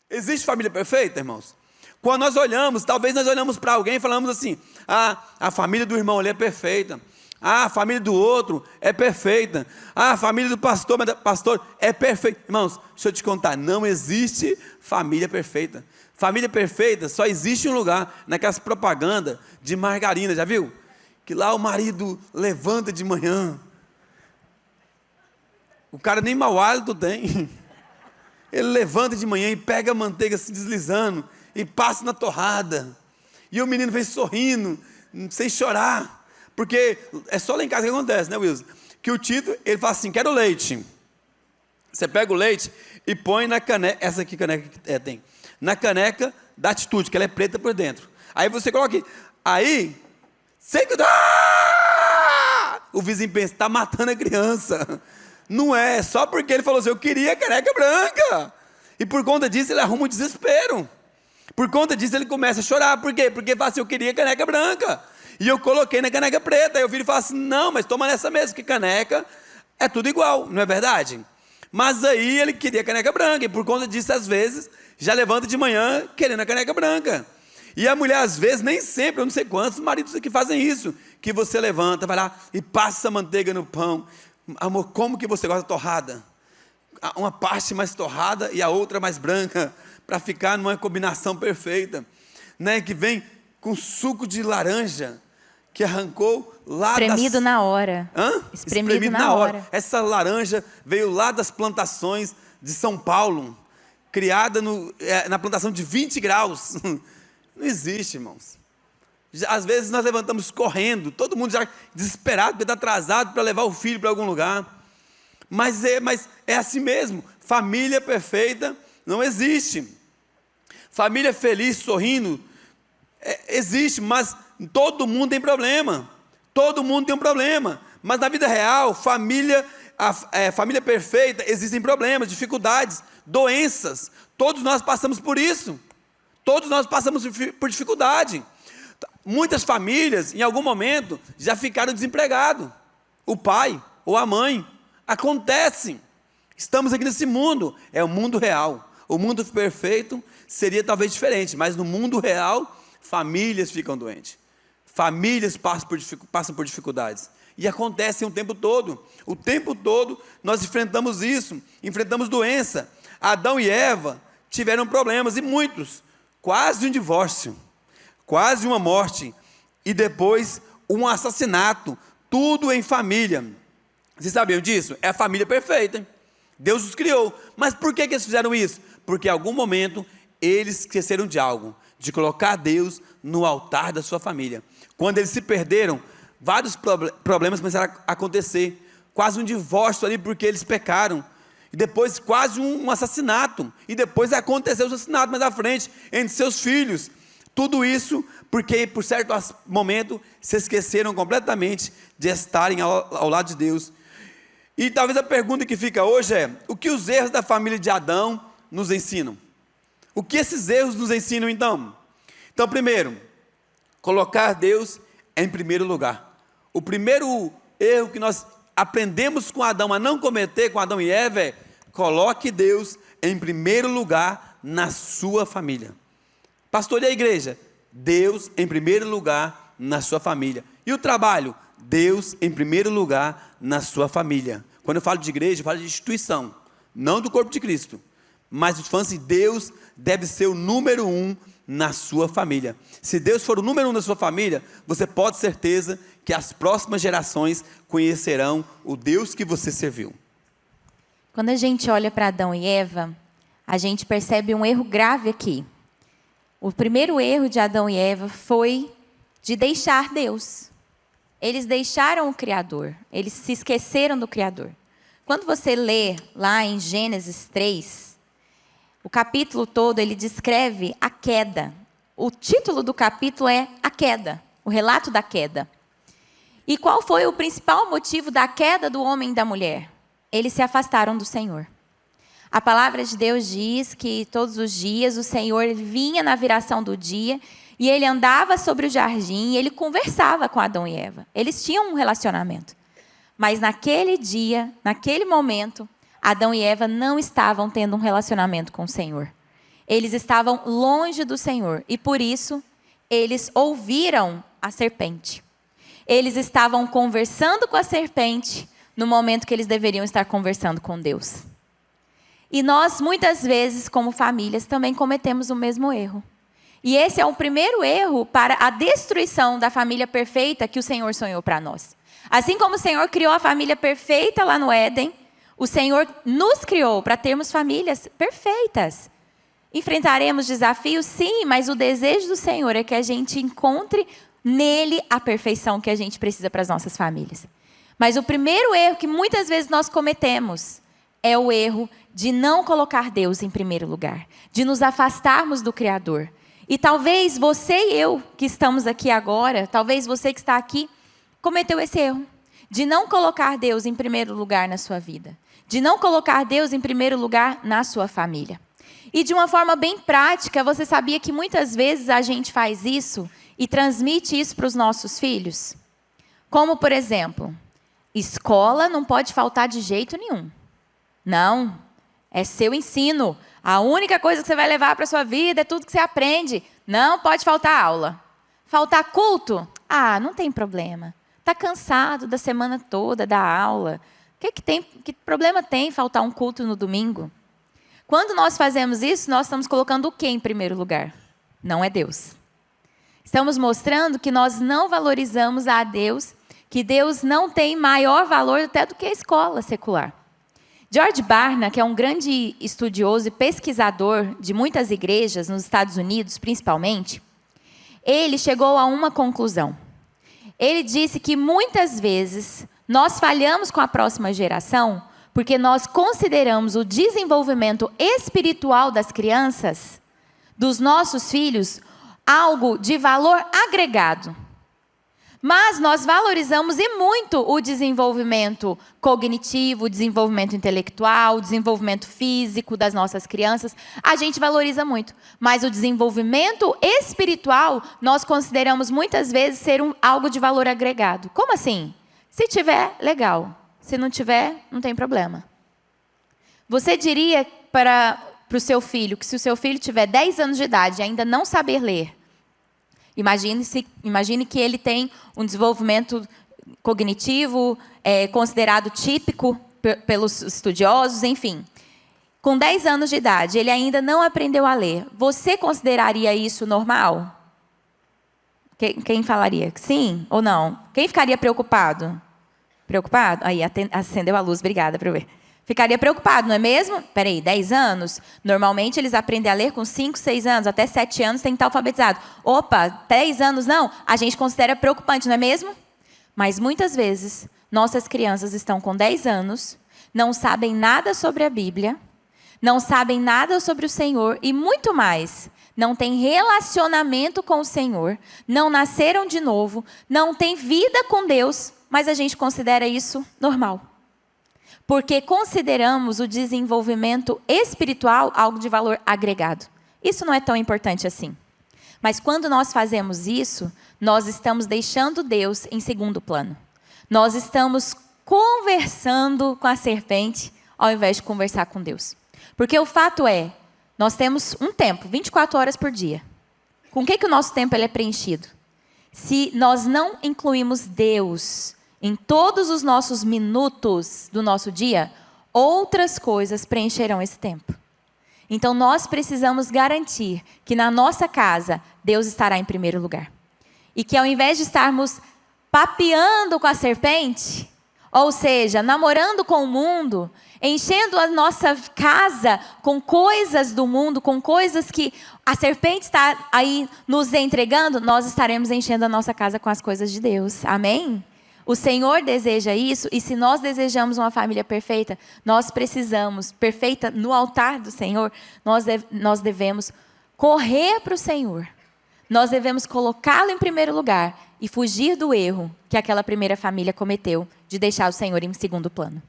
Existe família perfeita, irmãos? Quando nós olhamos, talvez nós olhamos para alguém e falamos assim: a família do irmão ali é perfeita. A família do outro é perfeita. A família do pastor, pastor é perfeita. Irmãos, deixa eu te contar, não existe família perfeita. Família perfeita só existe em um lugar, naquelas propagandas de margarina, já viu? Que lá o marido levanta de manhã. O cara nem mau hálito tem. Ele levanta de manhã e pega a manteiga se deslizando e passa na torrada. E o menino vem sorrindo, sem chorar. Porque é só lá em casa que acontece, né, Wilson? Que o Tito, ele fala assim: quero leite. Você pega o leite e põe na caneca, essa aqui caneca que tem, na caneca da Atitude, que ela é preta por dentro. Aí você coloca aqui. Aí, sem que... o vizinho pensa, está matando a criança. Não é, só porque ele falou assim: eu queria caneca branca. E por conta disso ele arruma um desespero. Por conta disso ele começa a chorar. Por quê? Porque ele fala assim: eu queria caneca branca. E eu coloquei na caneca preta. Aí eu viro e falo assim: não, mas toma nessa mesmo, que caneca é tudo igual, não é verdade? Mas aí ele queria caneca branca. E por conta disso, às vezes, já levanta de manhã querendo a caneca branca. E a mulher, às vezes, nem sempre, eu não sei quantos maridos aqui fazem isso. Que você levanta, vai lá e passa a manteiga no pão. Amor, como que você gosta de torrada? Uma parte mais torrada e a outra mais branca, para ficar numa combinação perfeita, né? Que vem com suco de laranja, que arrancou lá espremido na hora. Espremido na hora. Essa laranja veio lá das plantações de São Paulo, criada na plantação de 20 graus. Não existe, irmãos. Às vezes nós levantamos correndo, todo mundo já desesperado, porque está atrasado para levar o filho para algum lugar. Mas é assim mesmo. Família perfeita não existe. Família feliz, sorrindo, existe, mas todo mundo tem problema. Todo mundo tem um problema. Mas na vida real, família perfeita, existem problemas, dificuldades, doenças. Todos nós passamos por isso. Todos nós passamos por dificuldade. Muitas famílias, em algum momento, já ficaram desempregados. O pai ou a mãe. Acontece. Estamos aqui nesse mundo. É o mundo real. O mundo perfeito seria talvez diferente, mas no mundo real, famílias ficam doentes. Famílias passam por dificuldades. E acontecem o tempo todo. O tempo todo nós enfrentamos isso. Enfrentamos doença. Adão e Eva tiveram problemas, e muitos. Quase um divórcio. Quase uma morte, e depois um assassinato, tudo em família. Vocês sabiam disso? É a família perfeita, hein? Deus os criou, mas por que eles fizeram isso? Porque em algum momento eles esqueceram de algo, de colocar Deus no altar da sua família. Quando eles se perderam, vários problemas começaram a acontecer, quase um divórcio ali porque eles pecaram, e depois quase um assassinato, e depois aconteceu o assassinato mais à frente, entre seus filhos. Tudo isso porque, por certo momento, se esqueceram completamente de estarem ao lado de Deus. E talvez a pergunta que fica hoje é: o que os erros da família de Adão nos ensinam? O que esses erros nos ensinam então? Então, primeiro, colocar Deus em primeiro lugar. O primeiro erro que nós aprendemos com Adão a não cometer, com Adão e Eva, é: coloque Deus em primeiro lugar na sua família. Pastor, e a igreja? Deus em primeiro lugar na sua família. E o trabalho? Deus em primeiro lugar na sua família. Quando eu falo de igreja, eu falo de instituição, não do corpo de Cristo. Mas eu falo assim: Deus deve ser o número 1 na sua família. Se Deus for o número 1 na sua família, você pode ter certeza que as próximas gerações conhecerão o Deus que você serviu. Quando a gente olha para Adão e Eva, a gente percebe um erro grave aqui. O primeiro erro de Adão e Eva foi de deixar Deus. Eles deixaram o Criador, eles se esqueceram do Criador. Quando você lê lá em Gênesis 3, o capítulo todo ele descreve a queda. O título do capítulo é A Queda, o relato da queda. E qual foi o principal motivo da queda do homem e da mulher? Eles se afastaram do Senhor. A palavra de Deus diz que todos os dias o Senhor vinha na viração do dia e ele andava sobre o jardim e ele conversava com Adão e Eva. Eles tinham um relacionamento. Mas naquele dia, naquele momento, Adão e Eva não estavam tendo um relacionamento com o Senhor. Eles estavam longe do Senhor e por isso eles ouviram a serpente. Eles estavam conversando com a serpente no momento que eles deveriam estar conversando com Deus. E nós, muitas vezes, como famílias, também cometemos o mesmo erro. E esse é o primeiro erro para a destruição da família perfeita que o Senhor sonhou para nós. Assim como o Senhor criou a família perfeita lá no Éden, o Senhor nos criou para termos famílias perfeitas. Enfrentaremos desafios, sim, mas o desejo do Senhor é que a gente encontre nele a perfeição que a gente precisa para as nossas famílias. Mas o primeiro erro que muitas vezes nós cometemos é o erro de não colocar Deus em primeiro lugar, de nos afastarmos do Criador. E talvez você e eu que estamos aqui agora, talvez você que está aqui, cometeu esse erro de não colocar Deus em primeiro lugar na sua vida, de não colocar Deus em primeiro lugar na sua família. E de uma forma bem prática, você sabia que muitas vezes a gente faz isso e transmite isso para os nossos filhos? Como, por exemplo, escola não pode faltar de jeito nenhum. Não, é seu ensino. A única coisa que você vai levar para a sua vida é tudo que você aprende. Não pode faltar aula. Faltar culto? Ah, não tem problema. Está cansado da semana toda, da aula. Que problema tem faltar um culto no domingo? Quando nós fazemos isso, nós estamos colocando o quê em primeiro lugar? Não é Deus. Estamos mostrando que nós não valorizamos a Deus, que Deus não tem maior valor até do que a escola secular. George Barna, que é um grande estudioso e pesquisador de muitas igrejas, nos Estados Unidos principalmente, ele chegou a uma conclusão. Ele disse que muitas vezes nós falhamos com a próxima geração porque nós consideramos o desenvolvimento espiritual das crianças, dos nossos filhos, algo de valor agregado. Mas nós valorizamos e muito o desenvolvimento cognitivo, o desenvolvimento intelectual, o desenvolvimento físico das nossas crianças. A gente valoriza muito. Mas o desenvolvimento espiritual, nós consideramos muitas vezes ser algo de valor agregado. Como assim? Se tiver, legal. Se não tiver, não tem problema. Você diria para o seu filho que se o seu filho tiver 10 anos de idade e ainda não saber ler, imagine que ele tem um desenvolvimento cognitivo considerado típico pelos estudiosos, enfim. Com 10 anos de idade, ele ainda não aprendeu a ler. Você consideraria isso normal? Quem falaria que sim ou não? Quem ficaria preocupado? Preocupado? Aí, acendeu a luz, obrigada por ver. Ficaria preocupado, não é mesmo? Peraí, 10 anos? Normalmente eles aprendem a ler com 5, 6 anos, até 7 anos tem que estar alfabetizado. Opa, 10 anos não? A gente considera preocupante, não é mesmo? Mas muitas vezes, nossas crianças estão com 10 anos, não sabem nada sobre a Bíblia, não sabem nada sobre o Senhor e muito mais, não têm relacionamento com o Senhor, não nasceram de novo, não têm vida com Deus, mas a gente considera isso normal. Porque consideramos o desenvolvimento espiritual algo de valor agregado. Isso não é tão importante assim. Mas quando nós fazemos isso, nós estamos deixando Deus em segundo plano. Nós estamos conversando com a serpente ao invés de conversar com Deus. Porque o fato é, nós temos um tempo, 24 horas por dia. Com o que o nosso tempo ele é preenchido? Se nós não incluímos Deus em todos os nossos minutos do nosso dia, outras coisas preencherão esse tempo. Então, nós precisamos garantir que na nossa casa, Deus estará em primeiro lugar. E que ao invés de estarmos papeando com a serpente, ou seja, namorando com o mundo, enchendo a nossa casa com coisas do mundo, com coisas que a serpente está aí nos entregando, nós estaremos enchendo a nossa casa com as coisas de Deus. Amém? O Senhor deseja isso, e se nós desejamos uma família perfeita, nós precisamos, perfeita no altar do Senhor, nós devemos correr para o Senhor. Nós devemos colocá-lo em primeiro lugar e fugir do erro que aquela primeira família cometeu de deixar o Senhor em segundo plano.